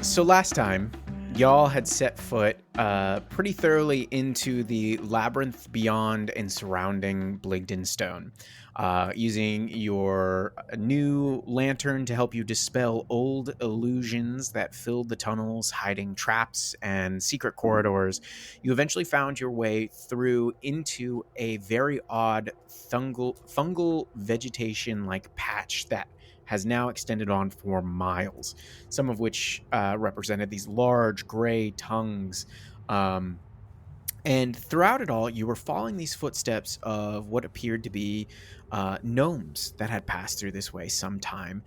So last time, y'all had set foot pretty thoroughly into the labyrinth beyond and surrounding Bligdenstone, using your new lantern to help you dispel old illusions that filled the tunnels, hiding traps and secret corridors. You eventually found your way through into a very odd fungal vegetation-like patch that has now extended on for miles, some of which represented these large gray tongues. And throughout it all, you were following these footsteps of what appeared to be gnomes that had passed through this way sometime.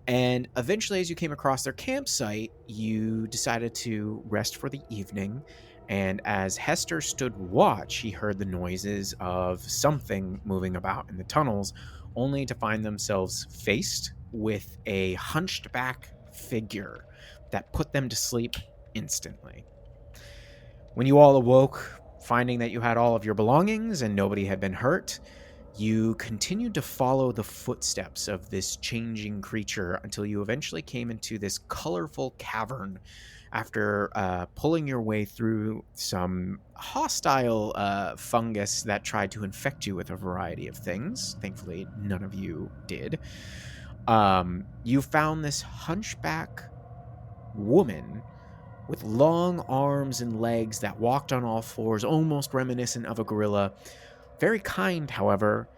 And eventually, as you came across their campsite, you decided to rest for the evening. And as Hestor stood watch, he heard the noises of something moving about in the tunnels, only to find themselves faced with a hunched back figure that put them to sleep instantly. When you all awoke, finding that you had all of your belongings and nobody had been hurt, you continued to follow the footsteps of this changing creature until you eventually came into this colorful cavern after pulling your way through some hostile fungus that tried to infect you with a variety of things. Thankfully, none of you did. You found this hunchback woman with long arms and legs that walked on all fours, almost reminiscent of a gorilla. Very kind, however,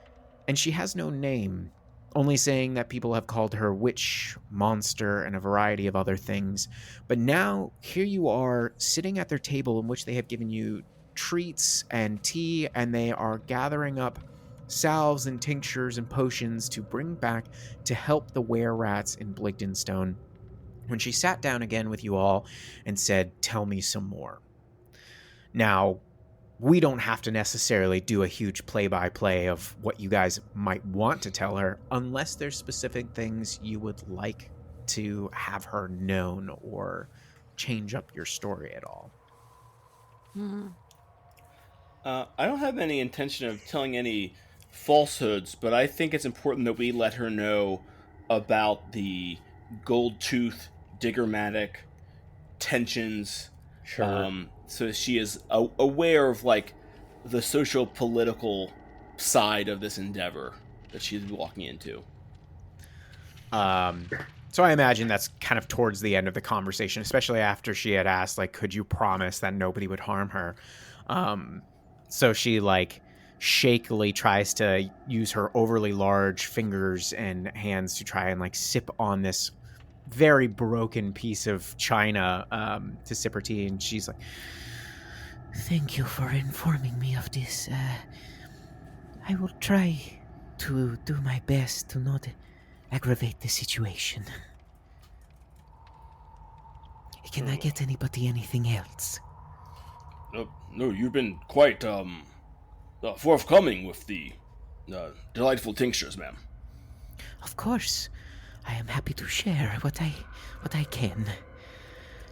and she has no name, only saying that people have called her witch, monster, and a variety of other things. But now, here you are, sitting at their table in which they have given you treats and tea, and they are gathering up salves and tinctures and potions to bring back to help the were-rats in Bligdenstone. When she sat down again with you all and said, "Tell me some more." Now, we don't have to necessarily do a huge play-by-play of what you guys might want to tell her, unless there's specific things you would like to have her known or change up your story at all. I don't have any intention of telling any falsehoods, but I think it's important that we let her know about the gold tooth, diggermatic, tensions. Sure. So she is aware of like the social political side of this endeavor that she's walking into. So I imagine that's kind of towards the end of the conversation, especially after she had asked, like, could you promise that nobody would harm her? So she, like, shakily tries to use her overly large fingers and hands to try and, like, sip on this very broken piece of china to sip her tea, and she's like, "Thank you for informing me of this. I will try to do my best to not aggravate the situation. Can I get anybody anything else?" No, you've been quite forthcoming with the delightful tinctures, ma'am. Of course. I am happy to share what I can.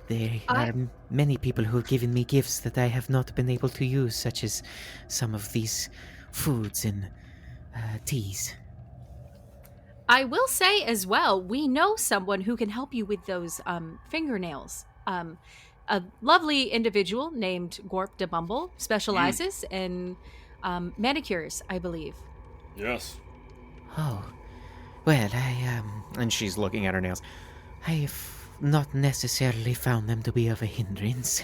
There are many people who have given me gifts that I have not been able to use, such as some of these foods and teas. I will say as well, we know someone who can help you with those fingernails. A lovely individual named Gorp de Bumble specializes in manicures, I believe. Yes. Oh, well, and she's looking at her nails. I've not necessarily found them to be of a hindrance.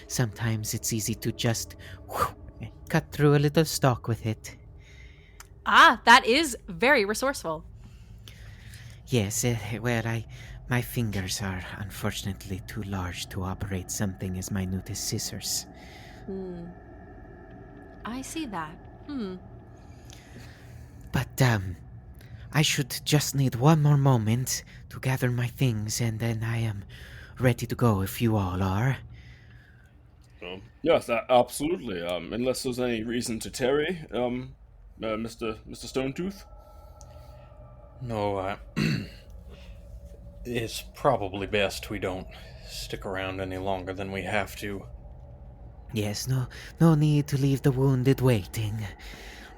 Sometimes it's easy to just cut through a little stalk with it. Ah, that is very resourceful. Yes, my fingers are unfortunately too large to operate something as minute as scissors. I see that. But, I should just need one more moment to gather my things, and then I am ready to go if you all are. Yes, absolutely. Unless there's any reason to tarry, Mr. Stonetooth? No, it's probably best we don't stick around any longer than we have to. Yes, no need to leave the wounded waiting.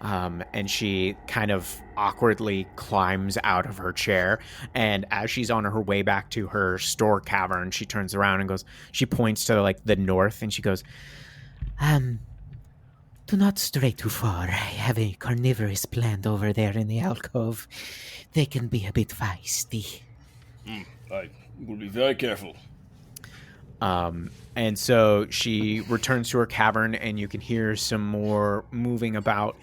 And she kind of awkwardly climbs out of her chair. And as she's on her way back to her store cavern, she turns around and goes, she points to like the north and she goes, Do not stray too far. I have a carnivorous plant over there in the alcove. They can be a bit feisty. I will be very careful. And so she returns to her cavern, and you can hear some more moving about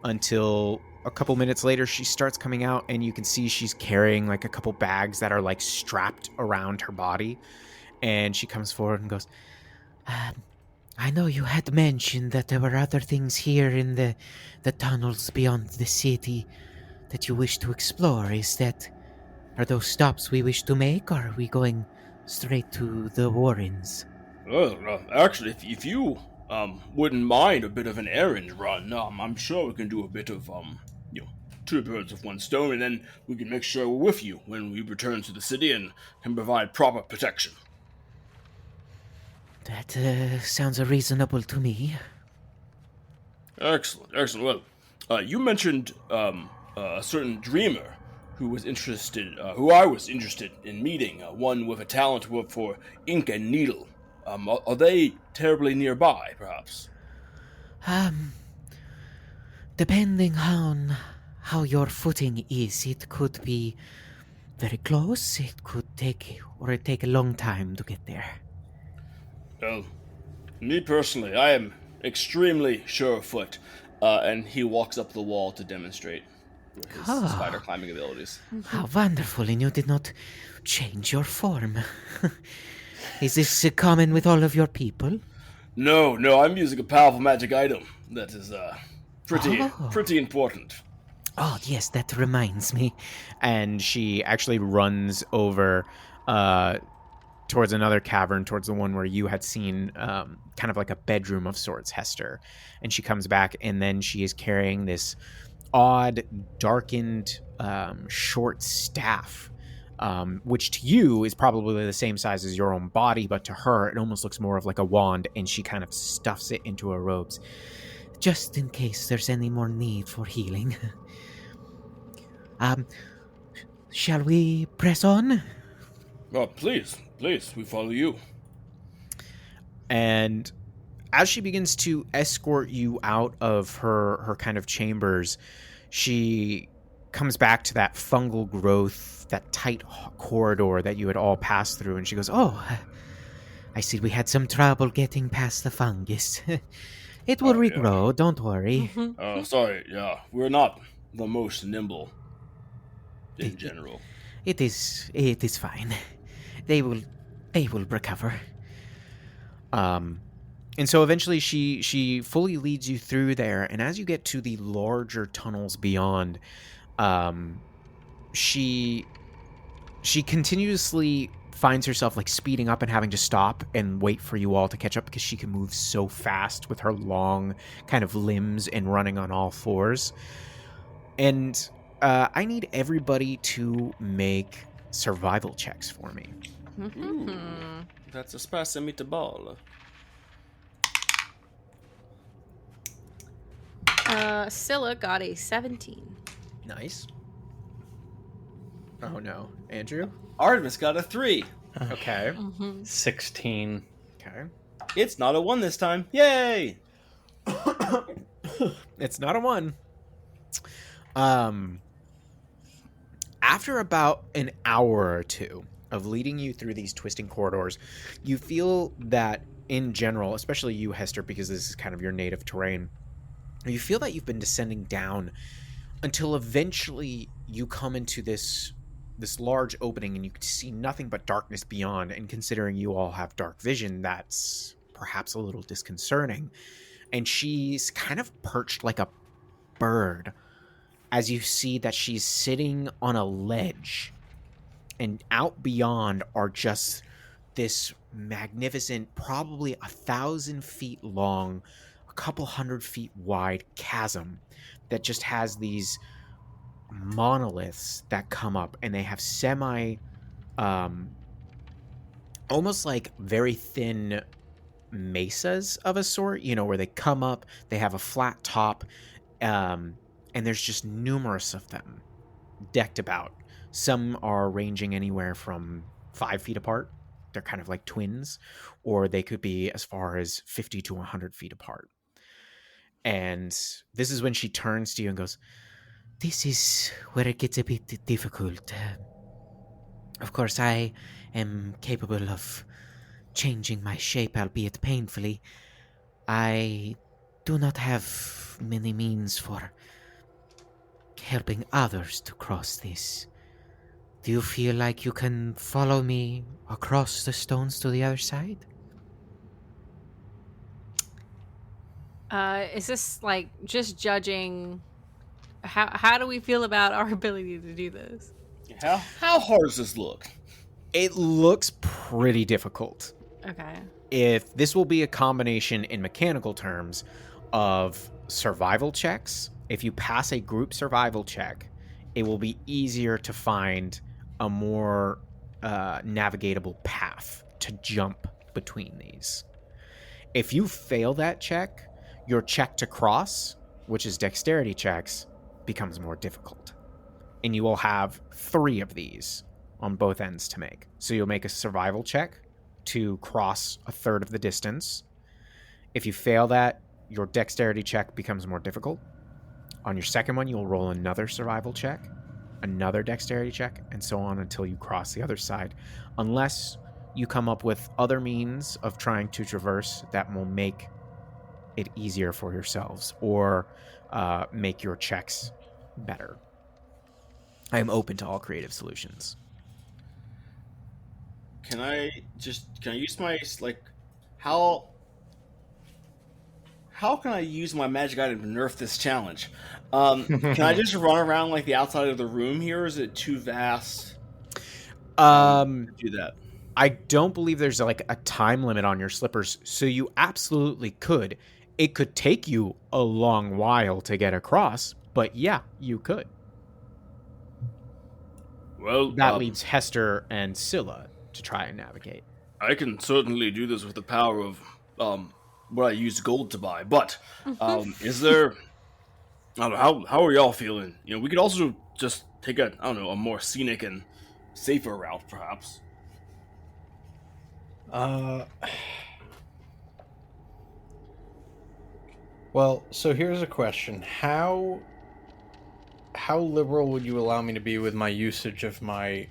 until a couple minutes later she starts coming out, and you can see she's carrying like a couple bags that are like strapped around her body. And she comes forward and goes, I know you had mentioned that there were other things here in the tunnels beyond the city that you wish to explore. Are those stops we wish to make, or are we going straight to the Warrens? Well, actually, if you wouldn't mind a bit of an errand run, I'm sure we can do a bit of two birds with one stone, and then we can make sure we're with you when we return to the city and can provide proper protection. That sounds reasonable to me. Excellent. Well, you mentioned a certain dreamer who I was interested in meeting, one with a talent for ink and needle. Are they terribly nearby, perhaps? Depending on how your footing is, it could be very close, it could take a long time to get there. Well, me personally, I am extremely sure of foot, and he walks up the wall to demonstrate his spider climbing abilities. How wonderful, and you did not change your form. Is this common with all of your people? No, I'm using a powerful magic item that is pretty important. Oh, yes, that reminds me. and she actually runs over towards another cavern, towards the one where you had seen kind of like a bedroom of sorts, Hestor. And she comes back, and then she is carrying this odd, darkened, short staff, which to you is probably the same size as your own body, but to her, it almost looks more of like a wand, and she kind of stuffs it into her robes. Just in case there's any more need for healing. Shall we press on? Oh, please, we follow you. And as she begins to escort you out of her kind of chambers, she comes back to that fungal growth, that tight corridor that you had all passed through, and she goes, Oh, I see we had some trouble getting past the fungus. It will regrow, don't worry. Sorry, we're not the most nimble in general. It is fine. They will recover. And so eventually she fully leads you through there, and as you get to the larger tunnels beyond, she continuously finds herself like speeding up and having to stop and wait for you all to catch up because she can move so fast with her long kind of limbs and running on all fours. And I need everybody to make survival checks for me. That's a spicy meatball. Scylla got a 17. Nice. Oh no. Andrew? Artemis got a 3. Okay. 16. Okay. It's not a 1 this time. Yay! It's not a 1. After about an hour or two of leading you through these twisting corridors, you feel that in general, especially you, Hestor, because this is kind of your native terrain, you feel that you've been descending down until eventually you come into this large opening and you can see nothing but darkness beyond. And considering you all have dark vision, that's perhaps a little disconcerting. And she's kind of perched like a bird as you see that she's sitting on a ledge, and out beyond are just this magnificent, probably 1,000 feet long, a couple 100 feet wide chasm that just has these monoliths that come up, and they have almost like very thin mesas of a sort, where they come up, they have a flat top, And there's just numerous of them decked about. Some are ranging anywhere from 5 feet apart. They're kind of like twins, or they could be as far as 50 to 100 feet apart. And this is when she turns to you and goes, This is where it gets a bit difficult. Of course, I am capable of changing my shape, albeit painfully. I do not have many means for helping others to cross this. Do you feel like you can follow me across the stones to the other side? Is this like just judging? How do we feel about our ability to do this? How hard does this look? it looks pretty difficult. Okay. If this will be a combination in mechanical terms of survival checks, if you pass a group survival check, it will be easier to find a more navigatable path to jump between these. If you fail that check, your check to cross, which is dexterity checks, becomes more difficult. And you will have 3 of these on both ends to make. So you'll make a survival check to cross a third of the distance. If you fail that, your dexterity check becomes more difficult. On your second one, you'll roll another survival check, another dexterity check, and so on until you cross the other side. Unless you come up with other means of trying to traverse that will make it easier for yourselves or make your checks better. I am open to all creative solutions. Can I use my, how can I use my magic item to nerf this challenge? Can I just run around like the outside of the room here, or is it too vast to do that? I don't believe there's like a time limit on your slippers, so you absolutely could. It could take you a long while to get across, but yeah, you could. Well, That leaves Hestor and Scylla to try and navigate. I can certainly do this with the power of what I used gold to buy, but is there, I don't know, how are y'all feeling? You know, we could also just take a more scenic and safer route, perhaps. Well, so here's a question. How liberal would you allow me to be with my usage of my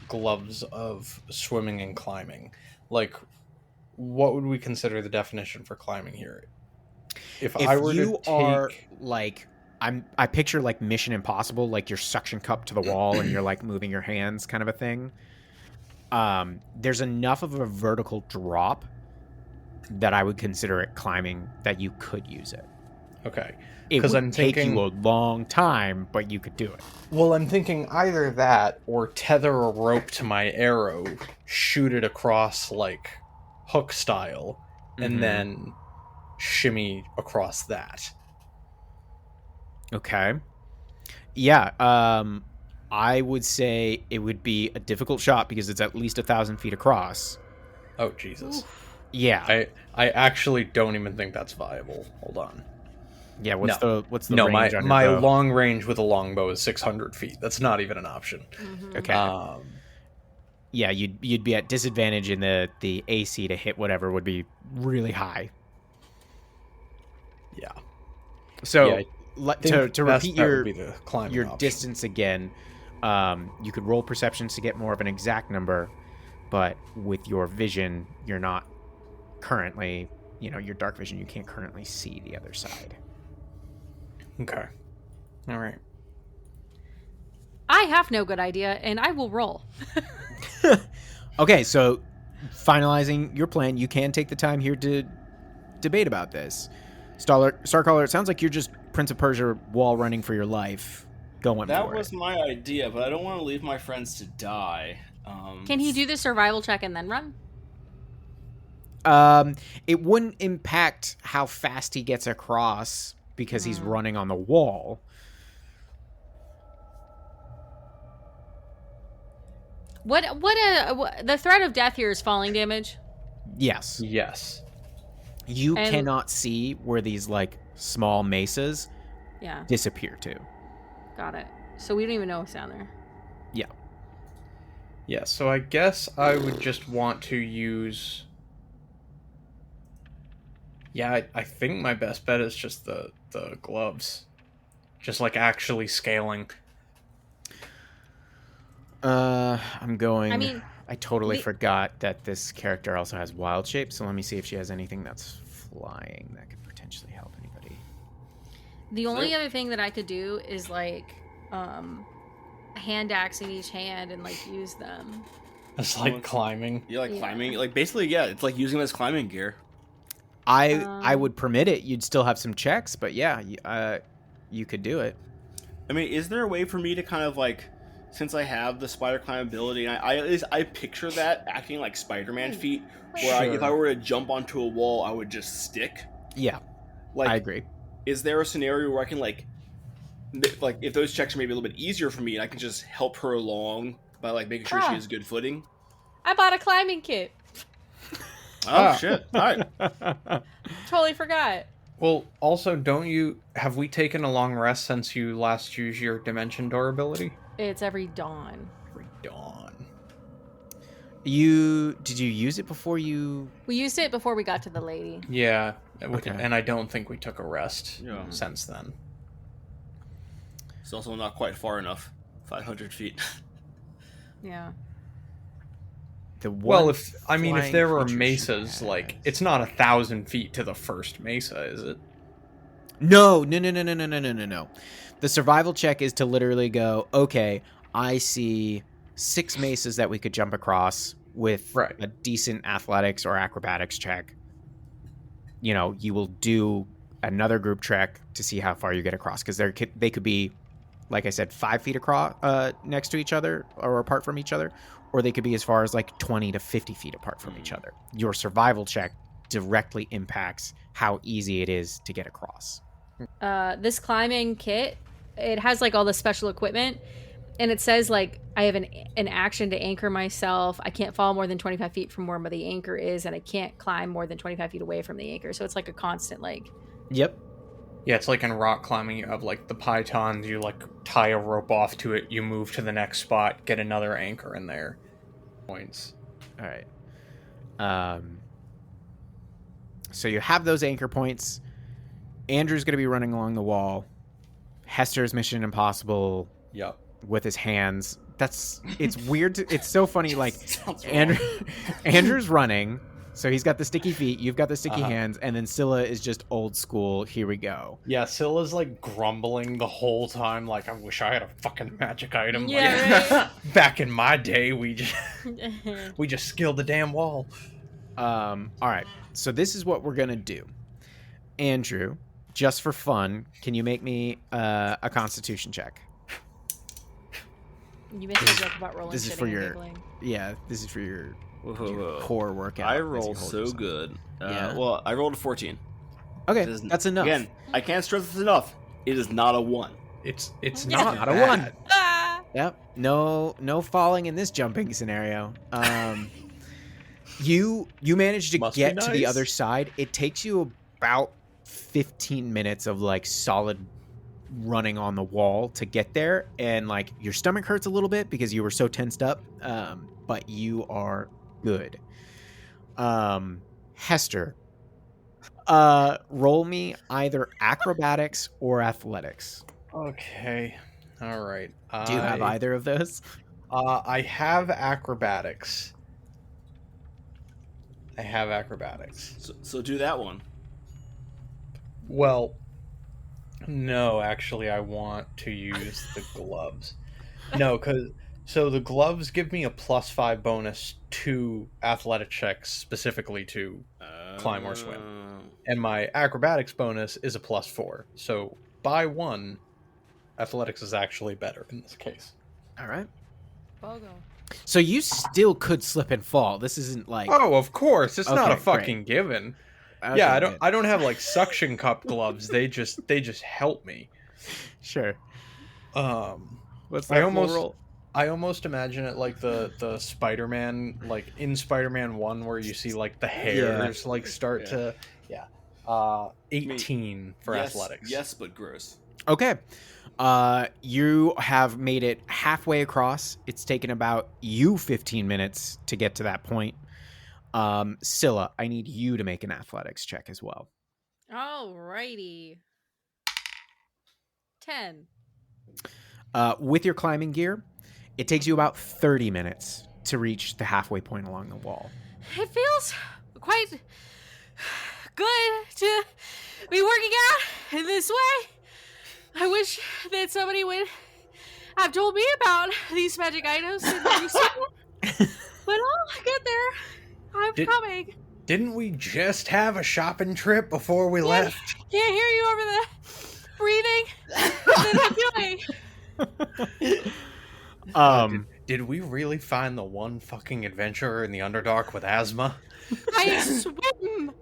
gloves of swimming and climbing? Like, what would we consider the definition for climbing here? If I were you to are take... like, I picture like Mission Impossible, like your suction cup to the wall and you're like moving your hands kind of a thing. There's enough of a vertical drop that I would consider it climbing that you could use it. Okay. It would I'm take thinking, you a long time, but you could do it. well, I'm thinking either that or tether a rope to my arrow, shoot it across like hook style, and then shimmy across that. Okay. Yeah. I would say it would be a difficult shot because it's at least 1,000 feet across. Oh, Jesus. Yeah. I actually don't even think that's viable. Hold on. Yeah. What's the range on my your bow? long range with a longbow is 600 feet. That's not even an option. Okay. Yeah, you'd be at disadvantage, in the AC to hit whatever would be really high. Yeah. So Yeah, to repeat your option. distance again, you could roll perceptions to get more of an exact number, but with your vision, you're not currently, your dark vision, you can't currently see the other side. Okay. All right. I have no good idea, and I will roll. Okay, so finalizing your plan, you can take the time here to debate about this. Starcaller, it sounds like you're just Prince of Persia wall running for your life. Going That for was it. my idea, but I don't want to leave my friends to die. Can he do the survival check and then run? It wouldn't impact how fast he gets across because he's running on the wall. What the threat of death here is falling damage? Yes. Yes. You cannot see where these like small mesas Yeah, disappear too. got it. So we don't even know what's down there. Yeah. Yeah, so I guess I would just want to use... Yeah, I think my best bet is just the gloves. Just, like, actually scaling. I'm going... I mean, I totally forgot that this character also has wild shape, so let me see if she has anything that's flying that could potentially help anybody. the only other thing that I could do is like hand axe in each hand and like use them. It's like climbing. You're like climbing, like basically, yeah, it's like using them as climbing gear. I would permit it. You'd still have some checks, but yeah, you could do it. I mean, is there a way for me to kind of like, since I have the spider climb ability, and I picture that acting like Spider-Man feet, where if I were to jump onto a wall, I would just stick. Yeah, like, I agree. Is there a scenario where I can like if those checks are maybe a little bit easier for me, and I can just help her along by like making sure she has good footing? I bought a climbing kit. Oh shit! All right. Totally forgot. Well, also, have we taken a long rest since you last used your dimension door ability? It's every dawn. Every dawn. Did you use it before you? We used it before we got to the lady. Yeah, Okay. And I don't think we took a rest since then. It's also not quite far enough. 500 feet. Yeah. Well, if there were mesas, like, it's not 1,000 feet to the first mesa, is it? No. The survival check is to literally go, okay, I see 6 mesas that we could jump across with a decent athletics or acrobatics check. You know, you will do another group trek to see how far you get across, because they could be, like I said, 5 feet across, next to each other or apart from each other, or they could be as far as like 20 to 50 feet apart from each other. Your survival check directly impacts how easy it is to get across. This climbing kit, it has like all the special equipment, and it says like I have an action to anchor myself. I can't fall more than 25 feet from where the anchor is, and I can't climb more than 25 feet away from the anchor. So it's like a constant like. Yep. Yeah, it's like in rock climbing, you have like the pythons, you like tie a rope off to it, you move to the next spot, get another anchor in there. Points. All right. So you have those anchor points. Andrew's going to be running along the wall. Hester's Mission Impossible. Yep. With his hands. It's weird. It's so funny. Like Andrew's running. So he's got the sticky feet, you've got the sticky hands, and then Scylla is just old school, here we go. Yeah, Scylla's like grumbling the whole time, like, I wish I had a fucking magic item. Yeah, like, back in my day, we just scaled the damn wall. Alright, so this is what we're gonna do. Andrew, just for fun, can you make me a constitution check? You made a joke about rolling this shit is for and your giggling. Yeah, this is for your Whoa. core workout. I rolled so good. Yeah. Well, I rolled a 14. Okay, that's enough. Again, I can't stress this enough. It is not a 1. It's not a bad. 1. Yep. No falling in this jumping scenario. You manage to get to the other side. It takes you about 15 minutes of like solid running on the wall to get there, and like your stomach hurts a little bit because you were so tensed up, but you are good. Hester, roll me either acrobatics or athletics. Okay. All right. Do you have either of those? I have acrobatics. So do that one. Well, no, actually, I want to use the gloves. No, so the gloves give me a +5 bonus to athletic checks, specifically to climb or swim. And my acrobatics bonus is a +4. So by 1, athletics is actually better in this case. All right. Bogo. So you still could slip and fall. This isn't like... Oh, of course. It's not a Okay, fucking given. Okay, Yeah, good. I don't have like suction cup gloves. They just help me. Sure. What's I that almost roll? I almost imagine it like the Spider-Man, like in Spider-Man 1 where you see like the hairs like start to 18 for athletics. Yes, but gross. Okay. You have made it halfway across. It's taken about 15 minutes to get to that point. Scylla, I need you to make an athletics check as well. Alrighty. 10. With your climbing gear, it takes you about 30 minutes to reach the halfway point along the wall. It feels quite good to be working out in this way. I wish that somebody would have told me about these magic items in recent but I'll get there. I'm coming. Didn't we just have a shopping trip before we left? Can't hear you over the breathing that I'm doing. Did we really find the one fucking adventurer in the Underdark with asthma? I swim.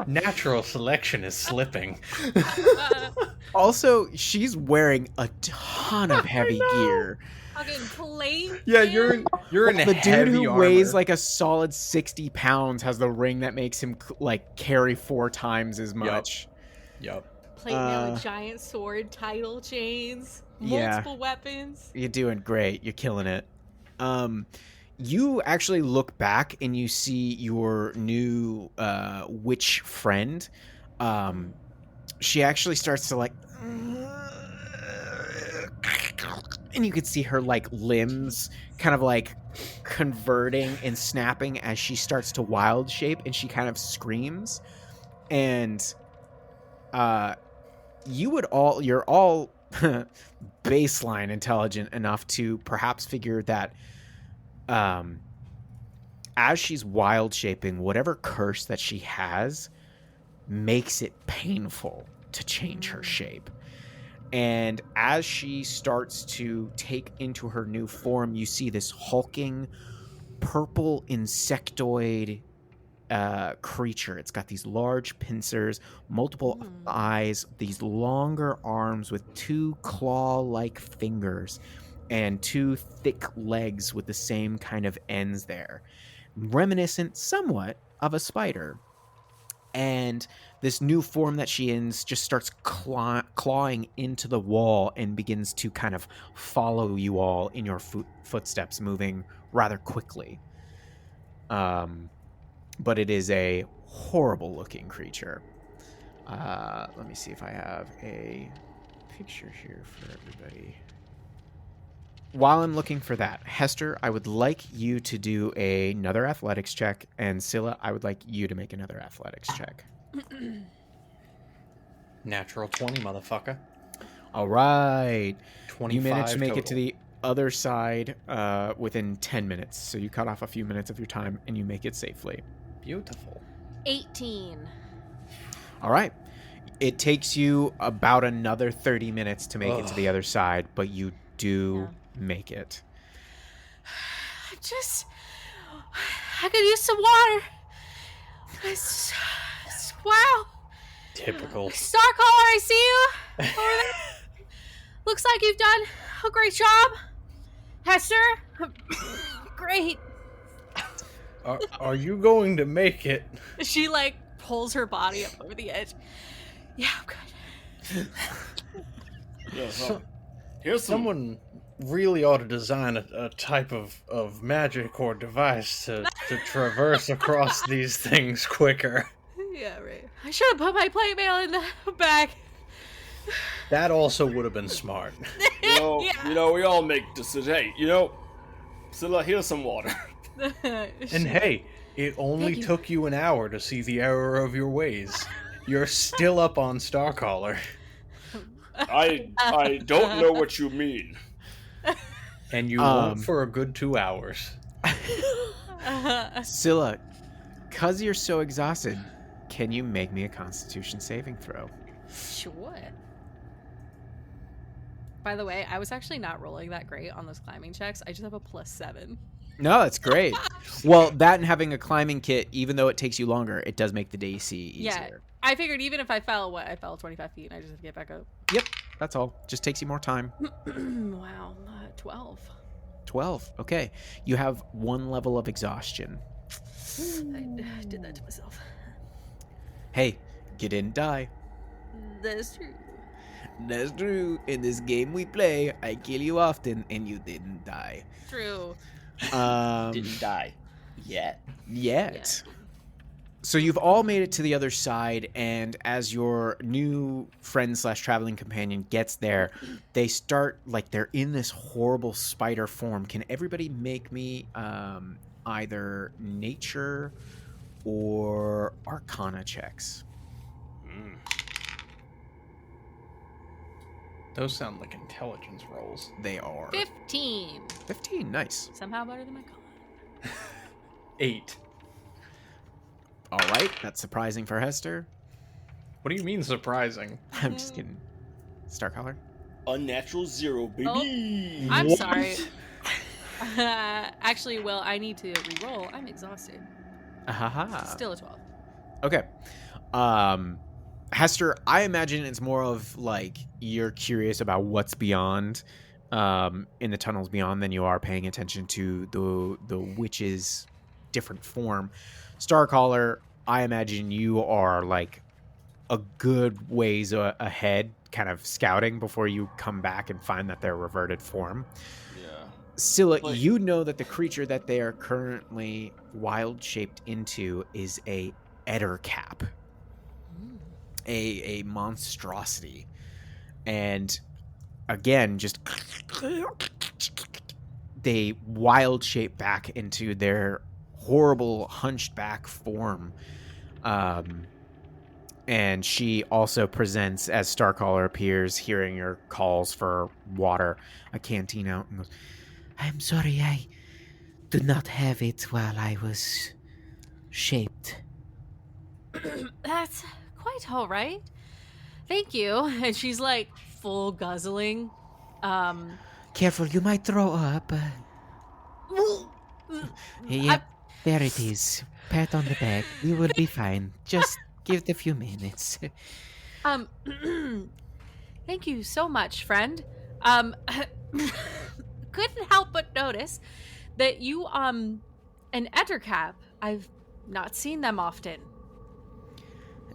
Natural selection is slipping. Also, she's wearing a ton of heavy gear. Fucking plate. Yeah, you're in The dude heavy who armor. weighs like a solid 60 pounds has the ring that makes him like carry 4 times as much. Yep. Plate mail, a giant sword, title chains, multiple weapons. You're doing great. You're killing it. You actually look back and you see your new witch friend. She actually starts to like, and you could see her like limbs kind of like converting and snapping as she starts to wild shape, and she kind of screams. And you're all baseline intelligent enough to perhaps figure that as she's wild shaping, whatever curse that she has makes it painful to change her shape. And as she starts to take into her new form, you see this hulking purple insectoid creature. It's got these large pincers, multiple eyes, these longer arms with 2 claw-like fingers, and 2 thick legs with the same kind of ends there, reminiscent somewhat of a spider. And this new form that she is just starts clawing into the wall and begins to kind of follow you all in your footsteps, moving rather quickly. But it is a horrible-looking creature. Let me see if I have a picture here for everybody. While I'm looking for that, Hestor, I would like you to do another athletics check, and Scylla, I would like you to make another athletics check. Natural 20, motherfucker. All right. 25 You managed to make total. it to the other side within 10 minutes, so you cut off a few minutes of your time, and you make it safely. Beautiful. 18. All right. It takes you about another 30 minutes to make it to the other side, but you do make it. I could use some water. Wow. Typical. Starcaller, I see you over there. Looks like you've done a great job. Hestor, great. Are you going to make it? She like pulls her body up over the edge. Yeah, I'm good. Here's Someone really ought to design a type of magic or device to traverse across these things quicker. Yeah, right. I should have put my plate mail in the bag. That also would have been smart. You know, we all make decisions. Hey, Scylla, here's some water. And hey, it only took you an hour to see the error of your ways. You're still up on Starcaller. I don't know what you mean. And you won't for a good 2 hours. Scylla, because you're so exhausted, can you make me a Constitution saving throw? Sure. By the way, I was actually not rolling that great on those climbing checks. I just have a +7. No, that's great. Well, that and having a climbing kit, even though it takes you longer, it does make the DC easier. Yeah, I figured even if I fell 25 feet and I just have to get back up. Yep, that's all. Just takes you more time. Wow, 12. 12. Okay. You have 1 level of exhaustion. I did that to myself. Hey, you didn't die. That's true. That's true. In this game we play, I kill you often, and you didn't die. True. Didn't die yet. Yet. Yeah. So you've all made it to the other side, and as your new friend / traveling companion gets there, they start, like, they're in this horrible spider form. Can everybody make me either nature or arcana checks? Those sound like intelligence rolls. They are. 15. 15, nice. Somehow better than my con. 8. All right, that's surprising for Hestor. What do you mean surprising? I'm just kidding. Star Color? Unnatural 0, baby. I'm What? sorry. Actually, Will, I need to re-roll. I'm exhausted. Ahaha. Still a 12. Okay. Hestor, I imagine it's more of like you're curious about what's beyond in the tunnels beyond than you are paying attention to the witch's different form. Starcaller, I imagine you are like a good ways ahead, kind of scouting before you come back and find that they're reverted form. Yeah. Scylla, Like- you know that the creature that they are currently wild shaped into is a ettercap, a monstrosity, and again, just they wild shape back into their horrible hunched back form. And she also presents as Starcaller appears, hearing your calls for water, a canteen out, and goes, I'm sorry, I did not have it while I was shaped. That's quite all right. Thank you. And she's like full guzzling. Careful, you might throw up. Yep, there it is. Pat on the back. We will be fine. Just give it a few minutes. Thank you so much, friend. Couldn't help but notice that you, an ettercap. I've not seen them often.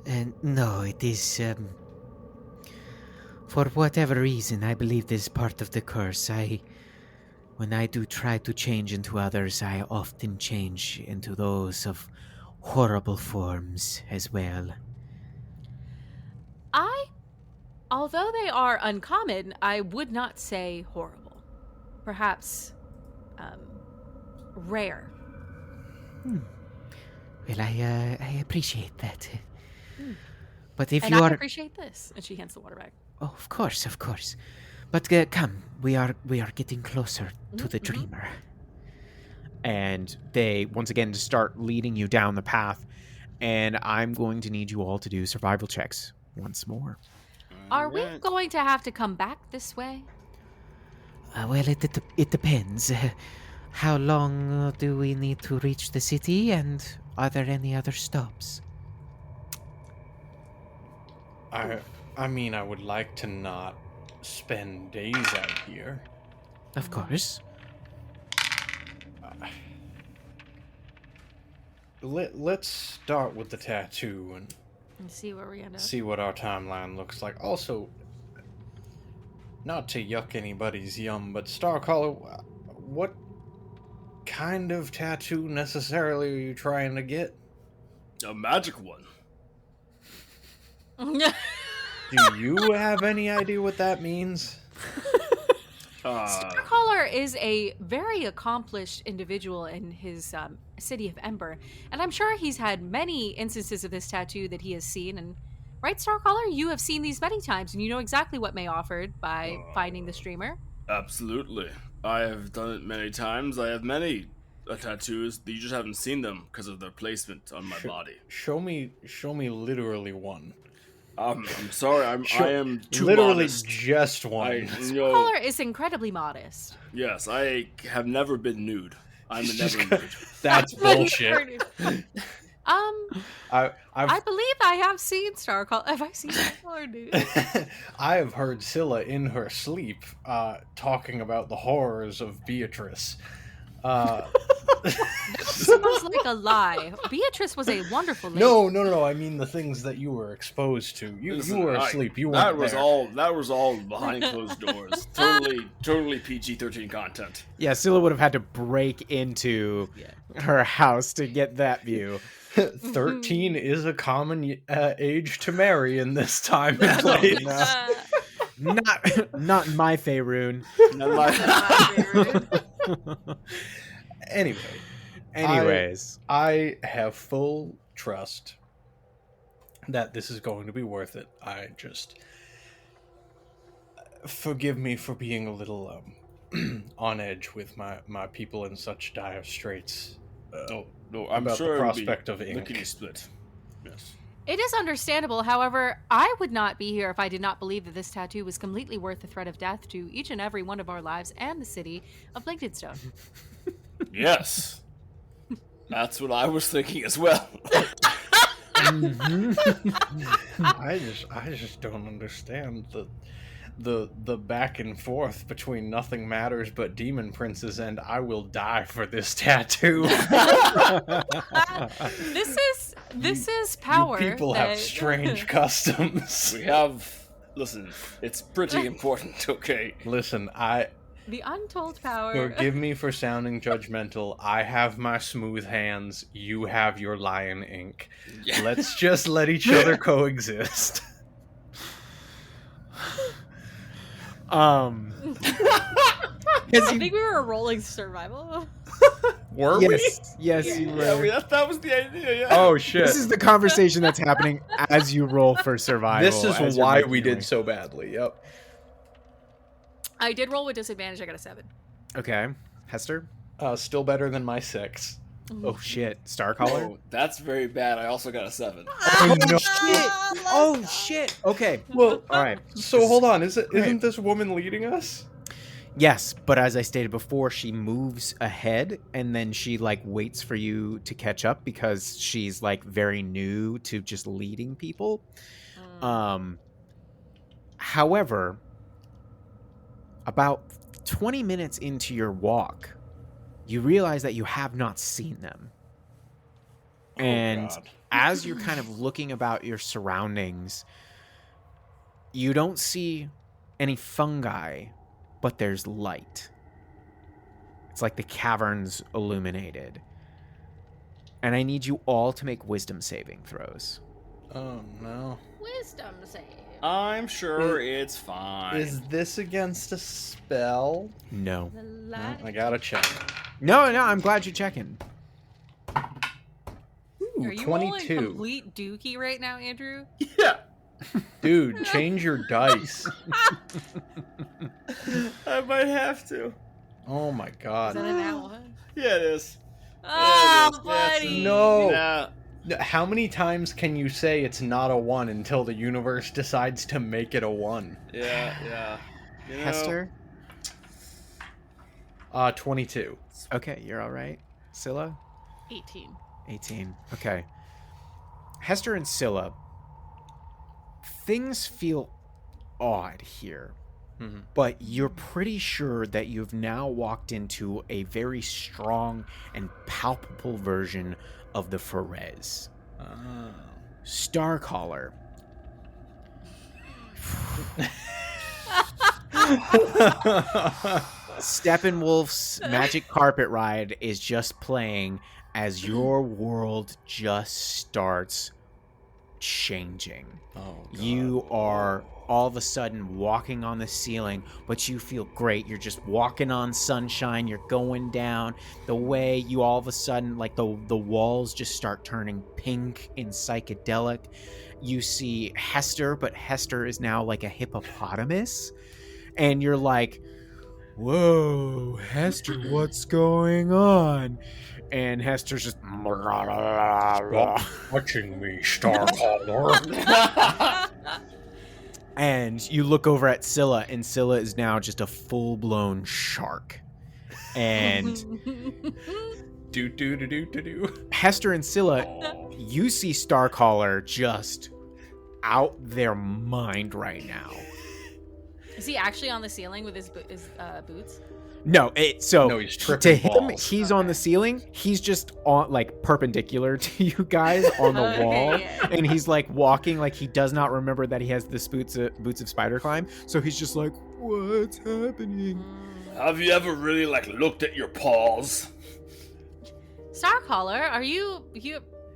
And no, it is, for whatever reason, I believe this is part of the curse. When I do try to change into others, I often change into those of horrible forms as well. Although they are uncommon, I would not say horrible. Perhaps, rare. Well, I appreciate that. But if And you I are... appreciate this. And she hands the water back. Oh, of course. But come, we are getting closer to the dreamer. and they once again start leading you down the path. And I'm going to need you all to do survival checks once more. Are we going to have to come back this way? Well, it depends. How long do we need to reach the city, and are there any other stops? I mean, I would like to not spend days out here. Of course. Let's start with the tattoo and And see where we end up. see what our timeline looks like. Also, not to yuck anybody's yum, but Starcaller, what kind of tattoo necessarily are you trying to get? A magic one. Do you have any idea what that means? Starcaller is a very accomplished individual in his city of Ember, and I'm sure he's had many instances of this tattoo that he has seen. And right, Starcaller, you have seen these many times, and you know exactly what may offered by finding the streamer. Absolutely. I have done it many times. I have many tattoos. You just haven't seen them because of their placement on my body. Show me literally one. I'm sorry. I am too literally modest. just one. I know. Starcaller is incredibly modest. Yes, I have never been nude. I'm a never nude. That's bullshit. I I've believe I have seen Starcaller. Have I seen Starcaller, dude? I have heard Scylla in her sleep talking about the horrors of Beatrice. Sounds like a lie. Beatrice was a wonderful lady. No. I mean the things that you were exposed to. You were asleep. You weren't there. That was all behind closed doors. Totally PG-13 content. Yeah, Scylla would have had to break into her house to get that view. 13 is a common age to marry in this time and place. Not my Faerun. Anyways, I have full trust that this is going to be worth it. I just forgive me for being a little on edge with my people in such dire straits. No, I'm about sure the prospect of ink. lickety split. Yes. It is understandable. However, I would not be here if I did not believe that this tattoo was completely worth the threat of death to each and every one of our lives and the city of Blankdenstone. Yes. That's what I was thinking as well. I just don't understand the back and forth between nothing matters but demon princes and I will die for this tattoo. This is power. You people have strange customs. Listen, it's pretty important, okay? Listen, the untold power. forgive me for sounding judgmental. I have my smooth hands. You have your lion ink. Yeah. Let's just let each other coexist. I think we were rolling survival. Were we? Yes, you were. Yeah, that was the idea, yeah. Oh, shit. This is the conversation that's happening as you roll for survival. This is why we did so badly. Yep. I did roll with disadvantage. I got a 7. Okay. Hester? Still better than my 6. Oh, shit. Starcaller? Oh, that's very bad. I also got a 7. Oh, no. Oh, shit. Okay. Well, all right. So hold on. Isn't this woman leading us? Yes, but as I stated before, she moves ahead and then she waits for you to catch up because she's very new to just leading people. However, about 20 minutes into your walk, you realize that you have not seen them. And as you're kind of looking about your surroundings, you don't see any fungi, but there's light. It's like the caverns illuminated. And I need you all to make wisdom saving throws. Oh, no. Wisdom save. I'm sure it's fine. Is this against a spell? No. No, I gotta check. No, I'm glad you're checking. Ooh, Are you 22. rolling complete dookie right now, Andrew? Yeah. Dude, change your dice. I might have to. Oh my god. Is that an owl? Yeah, it is. Oh, Yes. buddy. No. Nah. How many times can you say it's not a 1 until the universe decides to make it a 1? Yeah. You know, Hester? 22. Okay, you're all right. Scylla? 18. Okay. Hester and Scylla, things feel odd here, but you're pretty sure that you've now walked into a very strong and palpable version of the Ferez. Starcaller. Steppenwolf's Magic Carpet Ride is just playing as your world just starts changing. Oh, God. You are all of a sudden walking on the ceiling, but you feel great. You're just walking on sunshine. You're going down the way. You all of a sudden, the walls just start turning pink and psychedelic. You see Hester, but Hester is now like a hippopotamus. And you're like, whoa, Hester, what's going on? And Hester's just... Stop touching me, Starcaller. And you look over at Scylla, and Scylla is now just a full-blown shark. And do. Hester and Scylla, you see Starcaller just out their mind right now. Is he actually on the ceiling with his boots? No, No, he's to tripping him, balls. he's on the ceiling. He's just on like perpendicular to you guys on the Okay, wall, yeah. and he's like walking like he does not remember that he has the boots of spider climb. So he's just like, "What's happening?" Have you ever really looked at your paws? Starcaller, are you?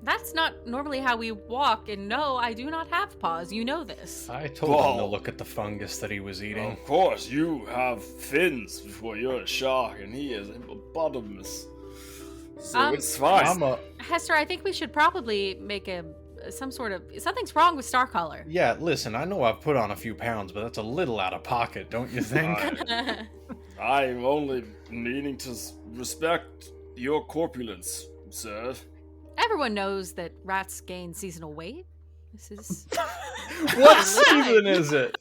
That's not normally how we walk, and no, I do not have paws. You know this. I told him to look at the fungus that he was eating. Of course, you have fins before you're a shark, and he is hippopotamus. So it's fine. Hestor, I think we should probably make something's wrong with Starcaller. Yeah, listen, I know I've put on a few pounds, but that's a little out of pocket, don't you think? I'm only needing to respect your corpulence, sir. Everyone knows that rats gain seasonal weight. This is What season is it?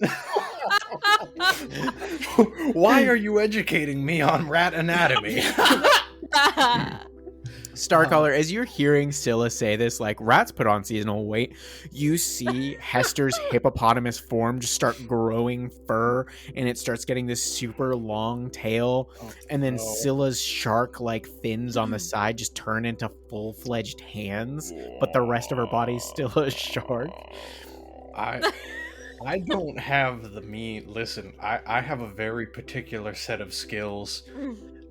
Why are you educating me on rat anatomy? Starcaller, as you're hearing Scylla say this, like, rats put on seasonal weight, you see Hester's hippopotamus form just start growing fur, and it starts getting this super long tail, and then Scylla's shark-like fins on the side just turn into full-fledged hands, but the rest of her body's still a shark. I don't have the meat. Listen, I have a very particular set of skills.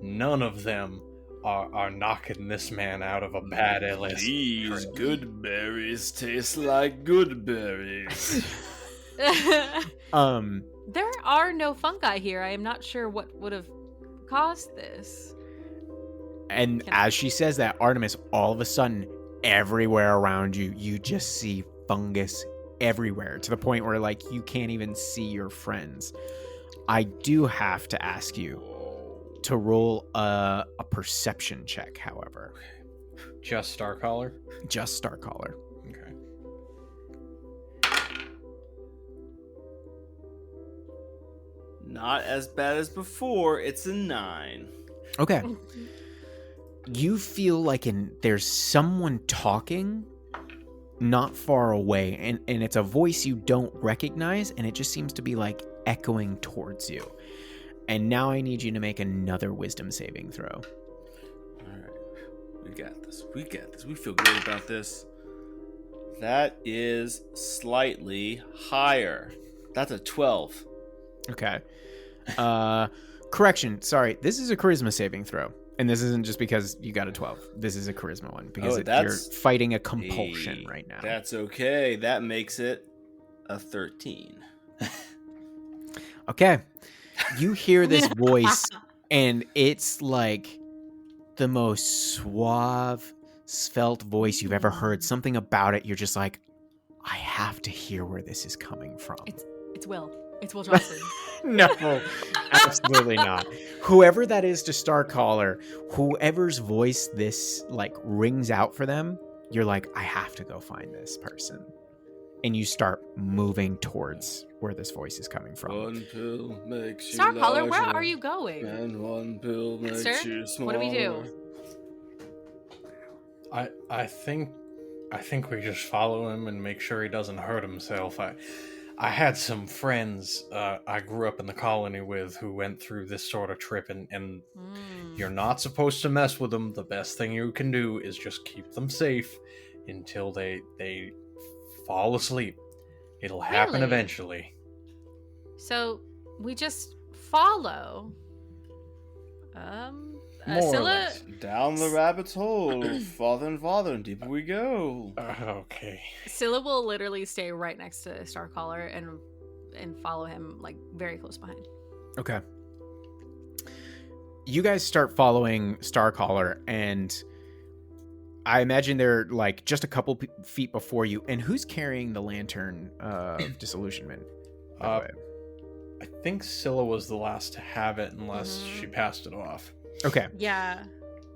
None of them are knocking this man out of a bad LSD. These good berries taste like good berries. There are no fungi here. I am not sure what would have caused this. And as she says that, Artemis, all of a sudden, everywhere around you, you just see fungus everywhere, to the point where, like, you can't even see your friends. I do have to ask you to roll a perception check, however. Just Starcaller? Just Starcaller. Okay. Not as bad as before. It's a 9. Okay. You feel like there's someone talking not far away, and it's a voice you don't recognize, and it just seems to be like echoing towards you. And now I need you to make another wisdom saving throw. Alright. We got this. We feel good about this. That is slightly higher. That's a 12. Okay. Correction. Sorry. This is a charisma saving throw. And this isn't just because you got a 12. This is a charisma one because you're fighting a compulsion right now. That's okay. That makes it a 13. Okay. You hear this voice, and it's like the most suave, svelte voice you've ever heard. Something about it, you're just like, I have to hear where this is coming from. It's Will. It's Will Johnston. No, absolutely not. Whoever that is to Starcaller, whoever's voice this like rings out for them, you're like, I have to go find this person. And you start moving towards where this voice is coming from. One pill makes you Starcaller, where larger, are you going? and one pill makes Hestor, you smaller. what do we do? I think we just follow him and make sure he doesn't hurt himself. I had some friends I grew up in the colony with who went through this sort of trip, and you're not supposed to mess with them. The best thing you can do is just keep them safe until they fall asleep. It'll happen Really? eventually. So we just follow. More or Scylla. less. Down the rabbit's hole, farther and farther, and deeper we go. Okay. Scylla will literally stay right next to Starcaller and follow him like very close behind. Okay. You guys start following Starcaller, and I imagine they're like just a couple feet before you. And who's carrying the lantern of disillusionment? by the way? I think Scylla was the last to have it, unless she passed it off. Okay. Yeah.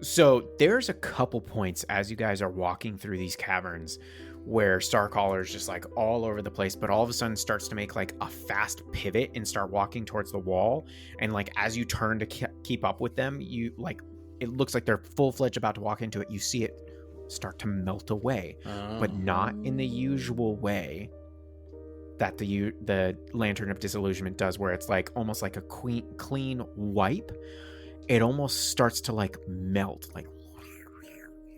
So there's a couple points as you guys are walking through these caverns where Starcaller is just like all over the place, but all of a sudden starts to make like a fast pivot and start walking towards the wall. And like as you turn to keep up with them, you like it looks like they're full-fledged about to walk into it. You see it start to melt away, but not in the usual way. that the Lantern of Disillusionment does, where it's like almost like a clean wipe. It almost starts to like melt, like.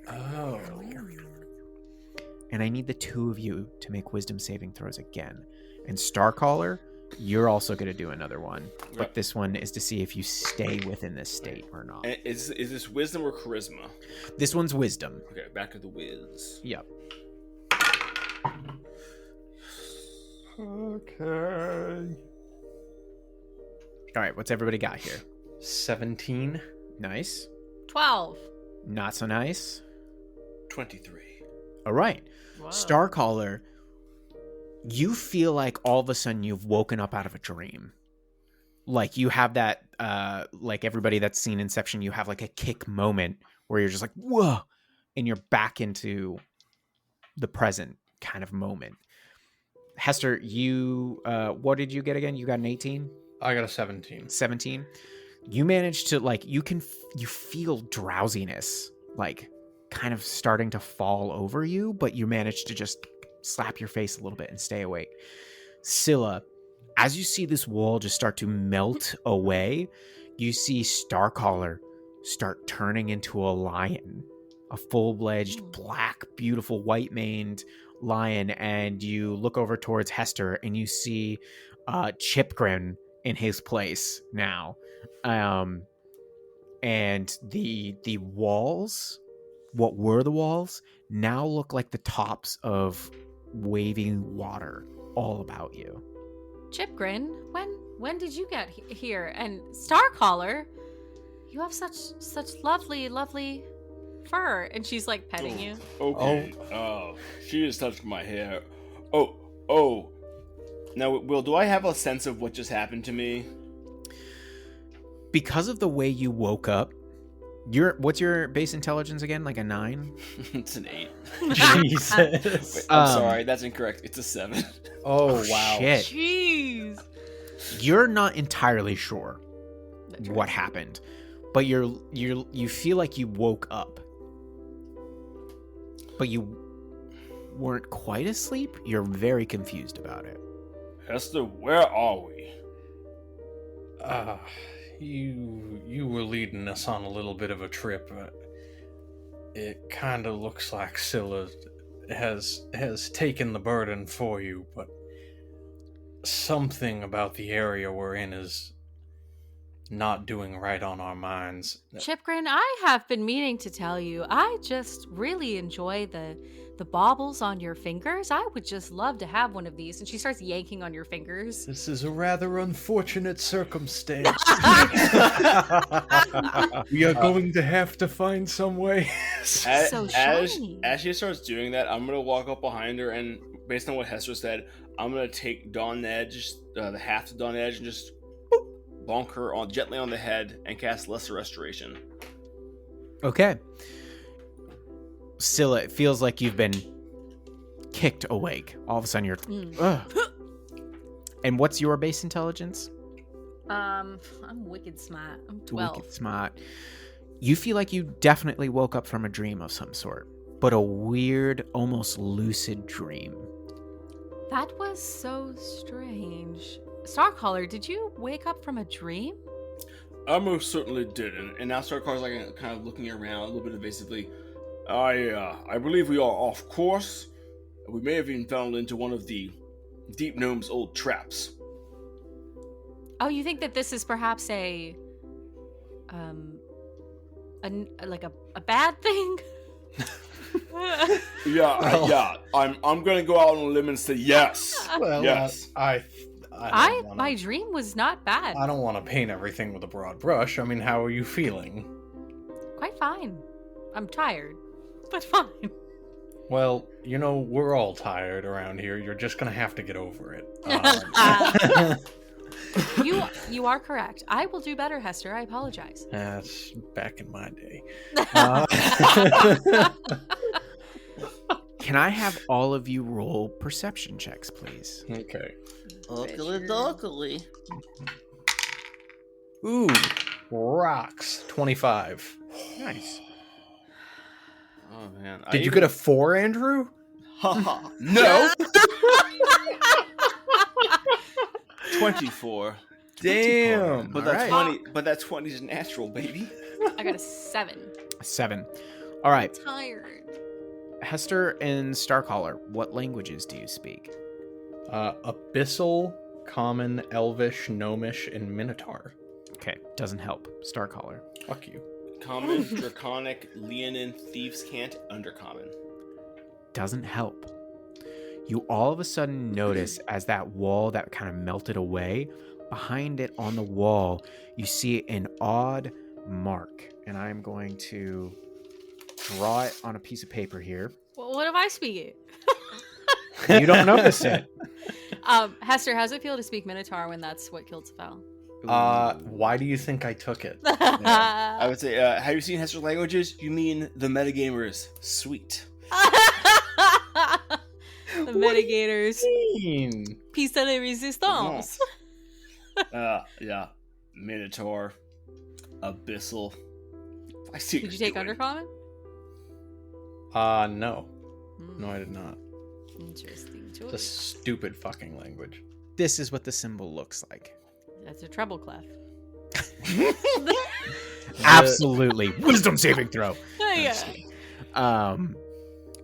Oh. And I need the two of you to make wisdom saving throws again. And Starcaller, you're also going to do another one. But this one is to see if you stay within this state or not. And is this wisdom or charisma? This one's wisdom. Okay, back to the whiz. Yep. Okay. All right, what's everybody got here? 17. Nice. 12. Not so nice. 23. All right. Wow. Starcaller, you feel like all of a sudden you've woken up out of a dream. Like you have that, like everybody that's seen Inception, you have like a kick moment where you're just like, whoa, and you're back into the present kind of moment. Hestor, you, what did you get again? You got an 18? I got a 17. 17? You managed to, like, you feel drowsiness, like, kind of starting to fall over you, but you managed to just slap your face a little bit and stay awake. Scylla, as you see this wall just start to melt away, you see Starcaller start turning into a lion, a full-fledged, black, beautiful, white-maned lion, and you look over towards Hestor and you see Chipgrin in his place now. And the walls, what were the walls, now look like the tops of waving water all about you. Chipgrin, when did you get here? And Starcaller, you have such lovely fur. And she's like petting you. Okay. She just touched my hair. Oh. Now, Will, do I have a sense of what just happened to me? Because of the way you woke up, what's your base intelligence again? Like a 9? It's an 8. Jesus. Wait, I'm sorry, that's incorrect. It's a 7. Oh, wow. Shit. Jeez. You're not entirely sure what happened, but you feel like you woke up, but you weren't quite asleep. You're very confused about it. Hestor, where are we? You were leading us on a little bit of a trip. It kind of looks like Scylla has taken the burden for you, but something about the area we're in is not doing right on our minds. Chipgrin, I have been meaning to tell you, I just really enjoy the baubles on your fingers. I would just love to have one of these. And she starts yanking on your fingers. This is a rather unfortunate circumstance. We are going to have to find some way. So shiny. As she starts doing that, I'm going to walk up behind her, and based on what Hestor said, I'm going to take Dawn Edge, the half to Dawn Edge, and just bonk her gently on the head and cast Lesser Restoration. Okay. Scylla, it feels like you've been kicked awake. All of a sudden you're... Ugh. And what's your base intelligence? I'm wicked smart. I'm 12. Wicked smart. You feel like you definitely woke up from a dream of some sort, but a weird, almost lucid dream. That was so strange. Starcaller, did you wake up from a dream? I most certainly didn't. And now Starcaller's like kind of looking around a little bit evasively. I believe we are off course. We may have even fallen into one of the Deep Gnome's old traps. Oh, you think that this is perhaps a bad thing? Yeah. I'm gonna go out on a limb and say yes. Well, yes. My dream was not bad. I don't want to paint everything with a broad brush. I mean, how are you feeling? Quite fine. I'm tired, but fine. Well, we're all tired around here. You're just gonna have to get over it. You are correct. I will do better, Hestor. I apologize. That's back in my day. Can I have all of you roll perception checks, please? Okay. Oakley. Ooh, rocks. 25. Nice. Oh man. Did you get a 4, Andrew? No. 24. Damn. But All that right. 20. But that 20 is natural, baby. I got a 7. 7. All right. Tired. Hester and Starcaller, what languages do you speak? Abyssal, Common, Elvish, Gnomish, and Minotaur. Okay, doesn't help. Starcaller. Fuck you. Common, Draconic, Leonin, Thieves' Cant, Undercommon. Doesn't help. You all of a sudden notice as that wall that kind of melted away, behind it on the wall, you see an odd mark. And I'm going to draw it on a piece of paper here. Well, what if I speak it? You don't notice it. Hester, how's it feel to speak Minotaur when that's what killed Spell? Why do you think I took it? I would say, have you seen Hester languages? You mean the metagamers. Sweet. The mitigators. Mean? Piece de resistance. Yeah. Minotaur. Abyssal. I see. Did you take Undercommon? No. No, I did not. Interesting It's a choice. stupid fucking language. This is what the symbol looks like. That's a treble clef. Absolutely. Wisdom saving throw. Yeah.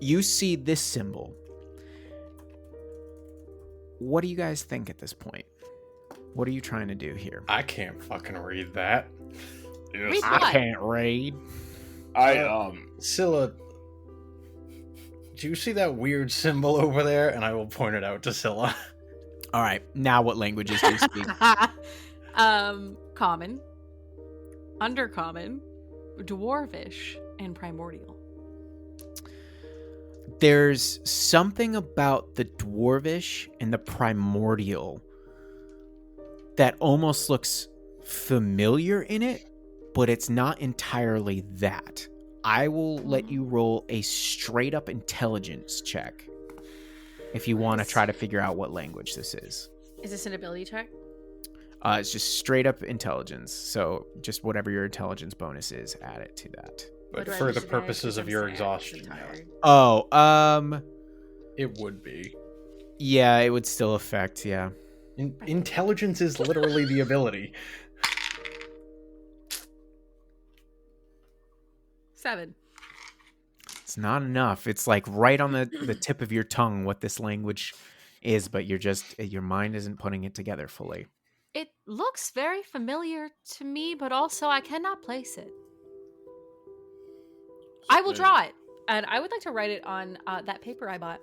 You see this symbol. What do you guys think at this point? What are you trying to do here? I can't fucking read that. Read I what? can't read. Scylla, do you see that weird symbol over there? And I will point it out to Scylla. All right. Now what languages do you speak? Common, Undercommon, Dwarvish, and Primordial. There's something about the Dwarvish and the Primordial that almost looks familiar in it, but it's not entirely that. I will let you roll a straight up intelligence check if you want to try to figure out what language this is. Is this an ability check? It's just straight up intelligence. So just whatever your intelligence bonus is, add it to that. But What do I for the use today? purposes of I'm your sad, exhaustion, I'm tired. Oh, it would be. yeah, it would still affect, yeah. Intelligence is literally the ability. 7. It's not enough. It's like right on the tip of your tongue what this language is, but your mind isn't putting it together fully. It looks very familiar to me, but also I cannot place it. I will draw it, and I would like to write it on that paper I bought.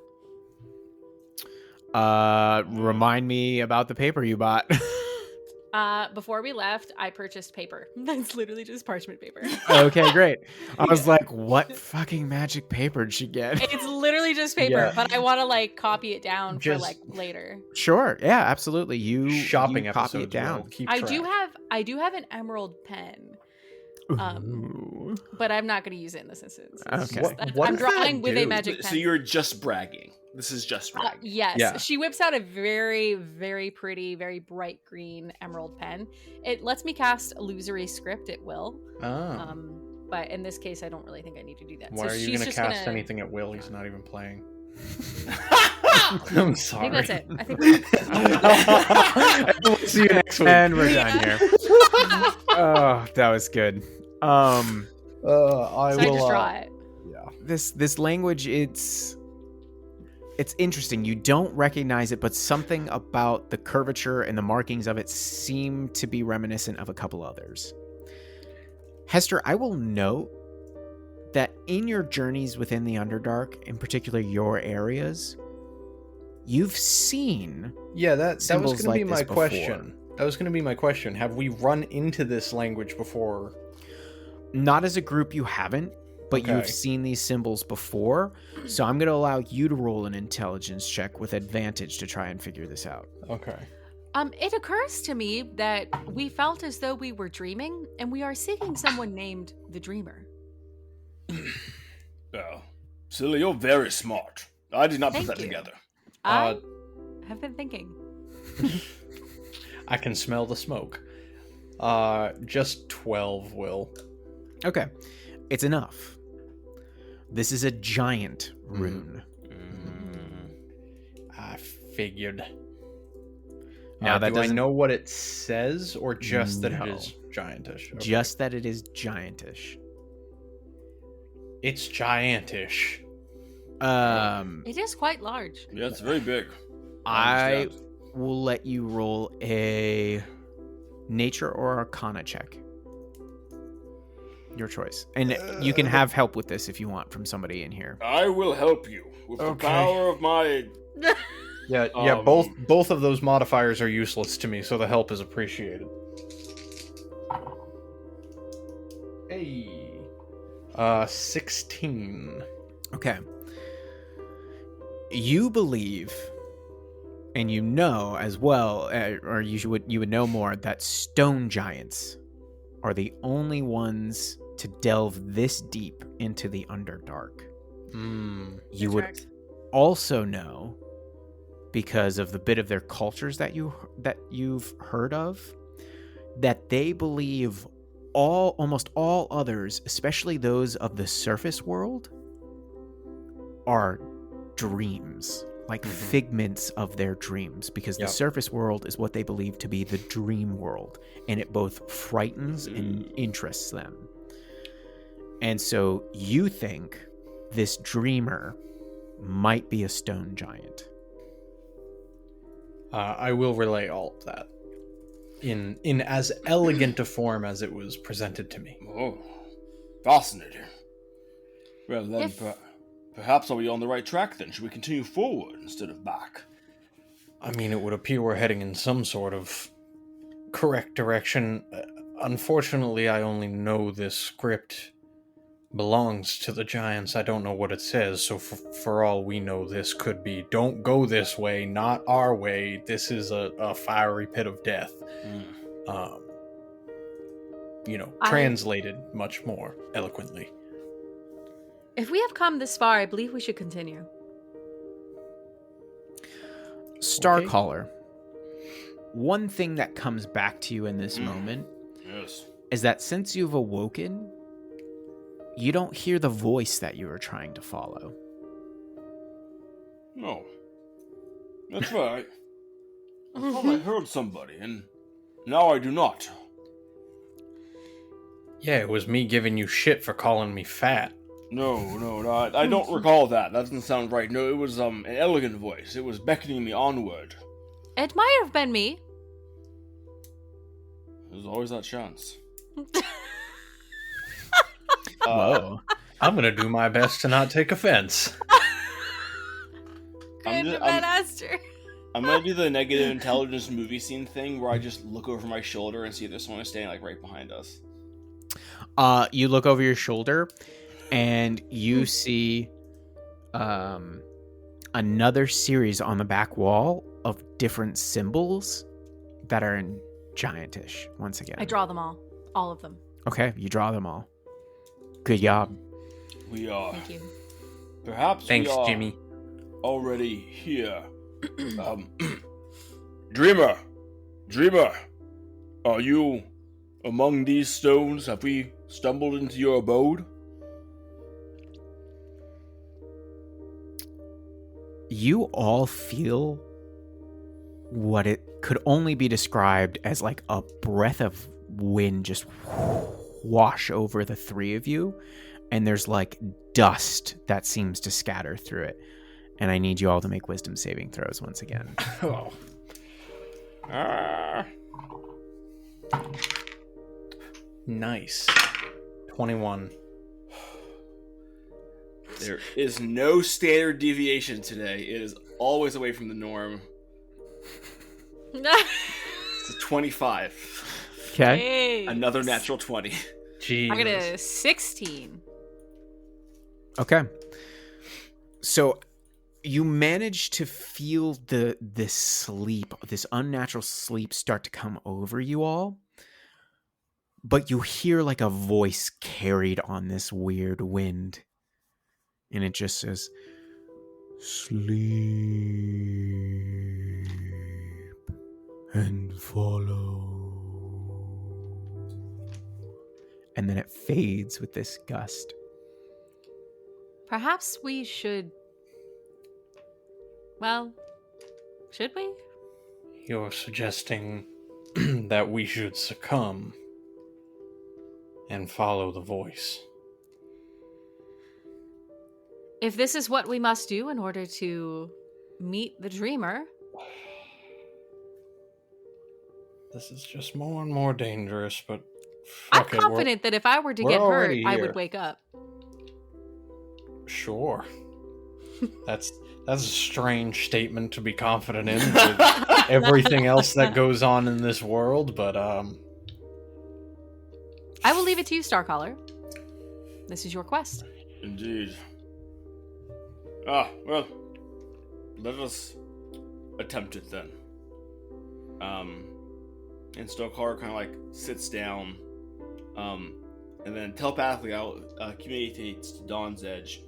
Remind me about the paper you bought. Before we left, I purchased paper. That's literally just parchment paper. Okay, great. I was like, what fucking magic paper did she get? It's literally just paper, Yeah. but I want to like copy it down for Just- like later. Sure, yeah, absolutely. You Shopping you copy episodes it down. will keep I track. do have an emerald pen, Ooh. but I'm not going to use it in this instance. It's Okay. just- What I'm does that drawing with a do? magic pen. So you're just bragging. This is just bragging. Yes. Yeah. She whips out a very, very pretty, very bright green emerald pen. It lets me cast illusory script at will. Ah. But in this case, I don't really think I need to do that. Why so are you she's going to just cast gonna... anything at will? He's not even playing. I I'm sorry. think that's it. I think We'll see you next week. And we're done here. Oh, that was good. I so I will. just draw it. This language, it's interesting. You don't recognize it, but something about the curvature and the markings of it seem to be reminiscent of a couple others. Hester, I will note that in your journeys within the Underdark, in particular your areas, you've seen Yeah, that was symbols going to like be this my before. question. That was going to be my question. Have we run into this language before? Not as a group, you haven't, but Okay. you've seen these symbols before. So I'm going to allow you to roll an intelligence check with advantage to try and figure this out. Okay. It occurs to me that we felt as though we were dreaming, and we are seeking someone named the Dreamer. Oh. Scylla, you're very smart. I did not Thank put that you. together. I have been thinking. I can smell the smoke. Just 12, Will. Okay. It's enough. This is a giant rune. I figured. Now, that do I doesn't know what it says, or just that No. it is giantish? Okay. just that it is giantish. It's giantish. It is quite large. Yeah, it's very big. I understand. will let you roll a nature or arcana check. Your choice. And you can have help with this if you want from somebody in here. I will help you with the Okay. power of my. Yeah, both of those modifiers are useless to me, so the help is appreciated. Hey. 16. Okay. You believe, and you know as well, or you would know more, that stone giants are the only ones to delve this deep into the underdark. You That's would correct. also know, because of the bit of their cultures that you've heard of, that they believe almost all others, especially those of the surface world, are dreams, like figments of their dreams, because the surface world is what they believe to be the dream world, and it both frightens and interests them. And so you think this dreamer might be a stone giant. I will relay all of that in as elegant a form as it was presented to me. Oh, fascinating. Well, then, If- perhaps I'll be on the right track then. Should we continue forward instead of back? I mean, it would appear we're heading in some sort of correct direction. Unfortunately, I only know this script belongs to the giants. I don't know what it says, so for all we know, this could be, don't go this way, not our way. This is a fiery pit of death. Translated much more eloquently. If we have come this far, I believe we should continue. Starcaller, one thing that comes back to you in this moment Yes. is that since you've awoken, you don't hear the voice that you were trying to follow. No. That's right. I thought I heard somebody, and now I do not. Yeah, it was me giving you shit for calling me fat. No, I don't recall that. That doesn't sound right. No, it was an elegant voice. It was beckoning me onward. It might have been me. There's always that chance. Whoa. I'm gonna do my best to not take offense. Grand event Hestor. I'm gonna do the negative intelligence movie scene thing where I just look over my shoulder and see if there's someone standing like right behind us. You look over your shoulder and you see another series on the back wall of different symbols that are in giantish once again. I draw them all of them. Okay, you draw them all. Good job. We are. Thank you. Perhaps Thanks, we are Jimmy. already here. Dreamer, are you among these stones? Have we stumbled into your abode? You all feel what it could only be described as like a breath of wind just wash over the three of you, and there's like dust that seems to scatter through it. And I need you all to make wisdom saving throws once again. Oh. Nice. 21. There is no standard deviation today. It is always away from the norm. It's a 25. Okay. Hey. Another natural 20. Jeez. I got a 16. Okay. So you manage to feel this sleep, this unnatural sleep start to come over you all. But you hear like a voice carried on this weird wind. And it just says, "Sleep and follow." And then it fades with this gust. Perhaps we should. Well, should we? You're suggesting that we should succumb and follow the voice. If this is what we must do in order to meet the dreamer... This is just more and more dangerous, but I'm confident that if I were to get hurt, I would wake up. Sure. That's a strange statement to be confident in with everything else that goes on in this world, but I will leave it to you, Starcaller. This is your quest. Indeed. Well, let us attempt it then. And Starcaller kind of like sits down, and then telepathically communicates to Dawn's Edge.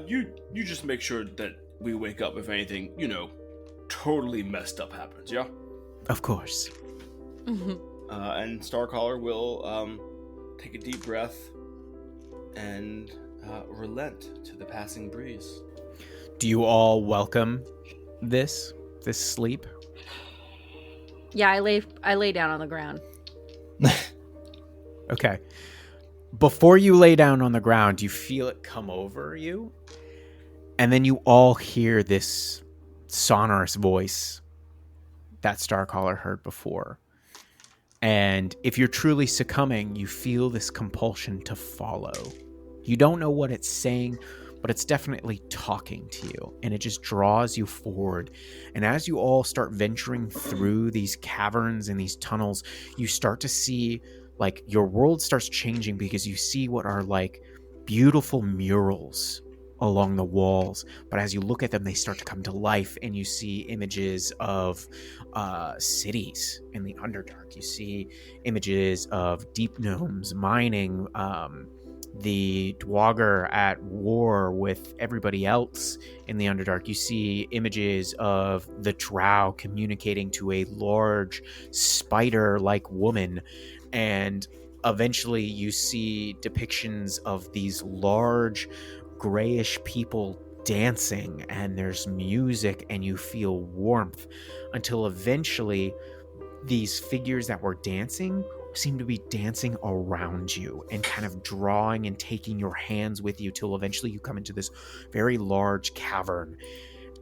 You just make sure that we wake up if anything, totally messed up happens, yeah? Of course. And Starcaller will take a deep breath and relent to the passing breeze. Do you all welcome this sleep? Yeah, I lay down on the ground. Okay. Before you lay down on the ground, you feel it come over you, and then you all hear this sonorous voice that Starcaller heard before. And if you're truly succumbing, you feel this compulsion to follow. You don't know what it's saying, but it's definitely talking to you, and it just draws you forward. And as you all start venturing through these caverns and these tunnels, you start to see, like, your world starts changing because you see what are, like, beautiful murals along the walls. But as you look at them, they start to come to life, and you see images of cities in the Underdark. You see images of deep gnomes mining, the Dwagger at war with everybody else in the Underdark. You see images of the drow communicating to a large spider-like woman, and eventually you see depictions of these large grayish people dancing, and there's music, and you feel warmth, until eventually these figures that were dancing seem to be dancing around you and kind of drawing and taking your hands with you, till eventually you come into this very large cavern,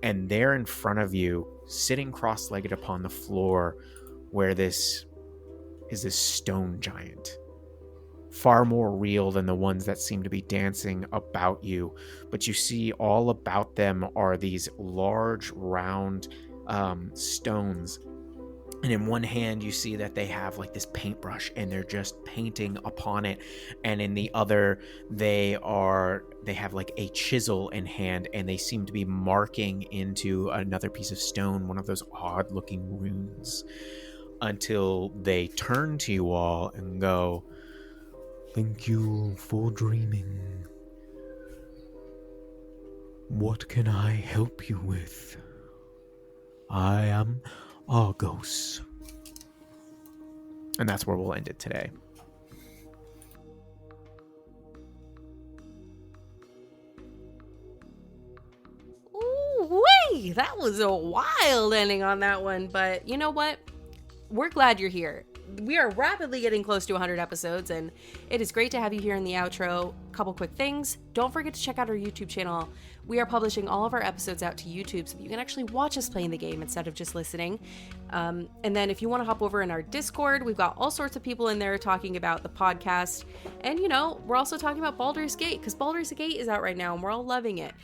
and there in front of you, sitting cross-legged upon the floor, where this is this stone giant, far more real than the ones that seem to be dancing about you. But you see all about them are these large round stones. And in one hand, you see that they have like this paintbrush, and they're just painting upon it. And in the other, they have like a chisel in hand, and they seem to be marking into another piece of stone one of those odd looking runes, until they turn to you all and go, "Thank you for dreaming. What can I help you with? I am Argos." And that's where we'll end it today. Ooh, wait, that was a wild ending on that one. But you know what? We're glad you're here. We are rapidly getting close to 100 episodes, and it is great to have you here in the outro. Couple quick things. Don't forget to check out our YouTube channel. We are publishing all of our episodes out to YouTube so that you can actually watch us playing the game instead of just listening. And then if you want to hop over in our Discord, we've got all sorts of people in there talking about the podcast. And, we're also talking about Baldur's Gate, because Baldur's Gate is out right now, and we're all loving it.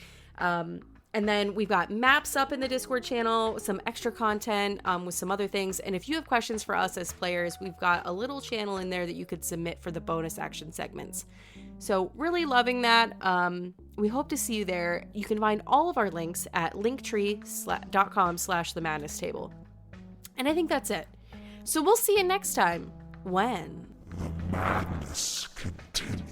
And then we've got maps up in the Discord channel, some extra content with some other things. And if you have questions for us as players, we've got a little channel in there that you could submit for the bonus action segments. So really loving that. We hope to see you there. You can find all of our links at linktree.com/themadnesstable. And I think that's it. So we'll see you next time when the madness continues.